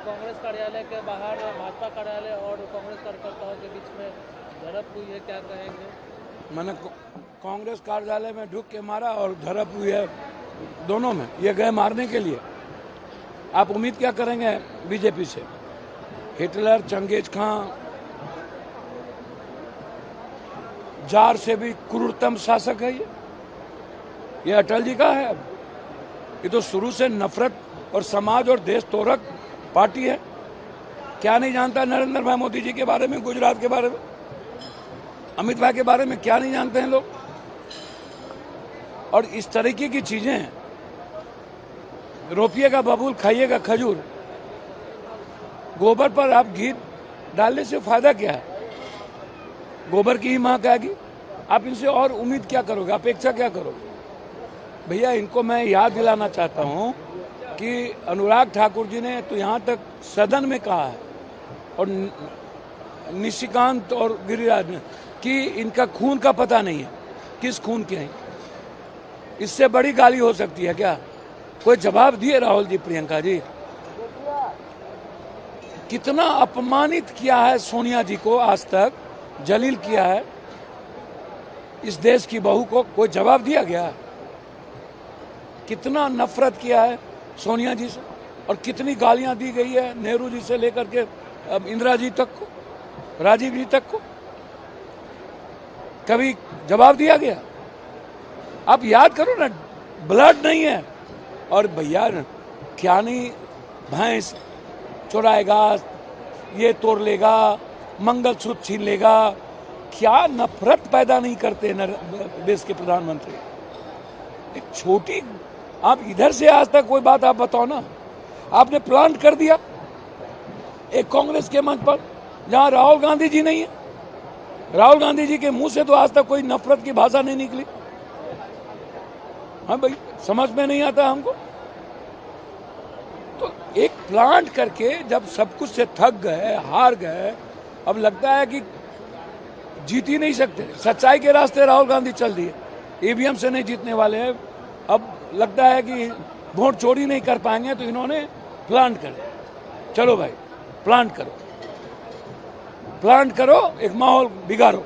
कांग्रेस कार्यालय के बाहर भाजपा कार्यालय और कांग्रेस कार्यकर्ताओं के बीच में झड़प हुई है, क्या कहेंगे? मैंने कांग्रेस कार्यालय में ढुक के मारा और झड़प हुई है दोनों में। ये गए मारने के लिए। आप उम्मीद क्या करेंगे बीजेपी से? हिटलर, चंगेज खां, जार से भी क्रूरतम शासक है ये अटल जी का है। ये तो शुरू से नफरत और समाज और देश तोड़क पार्टी है। क्या नहीं जानता नरेंद्र भाई मोदी जी के बारे में, गुजरात के बारे में, अमित भाई के बारे में क्या नहीं जानते हैं लोग? और इस तरीके की चीजें हैं। रोपिएगा बबूल, खाइएगा खजूर। गोबर पर आप घी डालने से फायदा क्या है? गोबर की ही महक आएगी। आप इनसे और उम्मीद क्या करोगे, अपेक्षा क्या करोगे? भैया, इनको मैं याद दिलाना चाहता हूं कि अनुराग ठाकुर जी ने तो यहां तक सदन में कहा है और निशिकांत और गिरिराज ने कि इनका खून का पता नहीं है, किस खून के हैं। इससे बड़ी गाली हो सकती है क्या? कोई जवाब दिए राहुल जी, प्रियंका जी। कितना अपमानित किया है सोनिया जी को, आज तक जलील किया है इस देश की बहू को, कोई जवाब दिया गया? कितना नफरत किया है सोनिया जी से और कितनी गालियां दी गई है नेहरू जी से लेकर के इंदिरा जी तक को, राजीव जी तक को। कभी जवाब दिया गया? आप याद करो ना, ब्लड नहीं है। और भैया, क्या नहीं भैंस चुराएगा, ये तोड़ लेगा, मंगलसूत्र छीन लेगा। क्या नफरत पैदा नहीं करते देश के प्रधानमंत्री? एक छोटी, आप इधर से आज तक कोई बात आप बताओ ना। आपने प्लांट कर दिया एक कांग्रेस के मंच पर जहां राहुल गांधी जी नहीं है। राहुल गांधी जी के मुंह से तो आज तक कोई नफरत की भाषा नहीं निकली। हाँ भाई, समझ में नहीं आता हमको। तो एक प्लांट करके जब सब कुछ से थक गए, हार गए, अब लगता है कि जीत ही नहीं सकते। सच्चाई के रास्ते राहुल गांधी चल दिए, ईवीएम से नहीं जीतने वाले हैं। अब लगता है कि वोट चोरी नहीं कर पाएंगे, तो इन्होंने प्लांट कर दिया। चलो भाई, प्लांट करो, प्लांट करो, एक माहौल बिगाड़ो।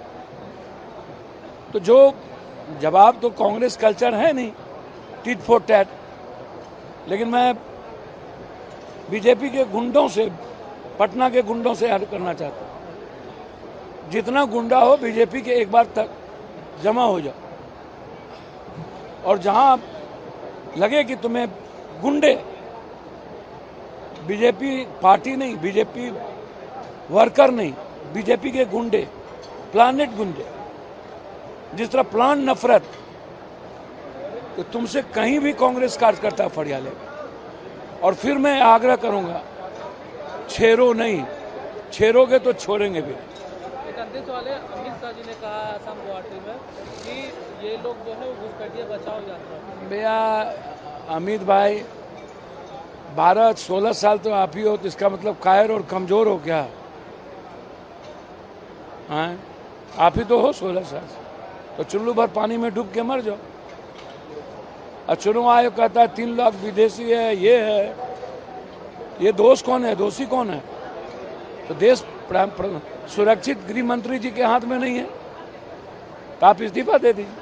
तो जो जवाब तो कांग्रेस कल्चर है नहीं, टिट फॉर टैट। लेकिन मैं बीजेपी के गुंडों से, पटना के गुंडों से हल करना चाहता हूं। जितना गुंडा हो बीजेपी के, एक बार तक जमा हो जाओ और जहां लगे कि तुम्हें गुंडे, बीजेपी पार्टी नहीं, बीजेपी वर्कर नहीं, बीजेपी के गुंडे, प्लानेट गुंडे, जिस तरह प्लान नफरत, तो तुमसे कहीं भी कांग्रेस कार्यकर्ता फड़िया लेगा। और फिर मैं आग्रह करूंगा, छेरो नहीं, छेरोगे तो छोड़ेंगे भी नहीं। एक अंतिम सवाल है, अमित शाह जी ने कहा असम गुवाहाटी में कि ये लोग जो है घुसपैठिया बचाओ यात्रा। भैया अमित भाई, 12-16 साल तो आप ही हो, तो इसका मतलब कायर और कमजोर हो क्या? हाँ, आप ही तो हो 16 साल से। तो चुल्लू भर पानी में डूब के मर जाओ। और चुनाव आयोग कहता है 3 लाख विदेशी है, ये है, ये दोष कौन है, दोषी कौन है? तो देश सुरक्षित गृह मंत्री जी के हाथ में नहीं है, तो आप इस्तीफा दे दीजिए।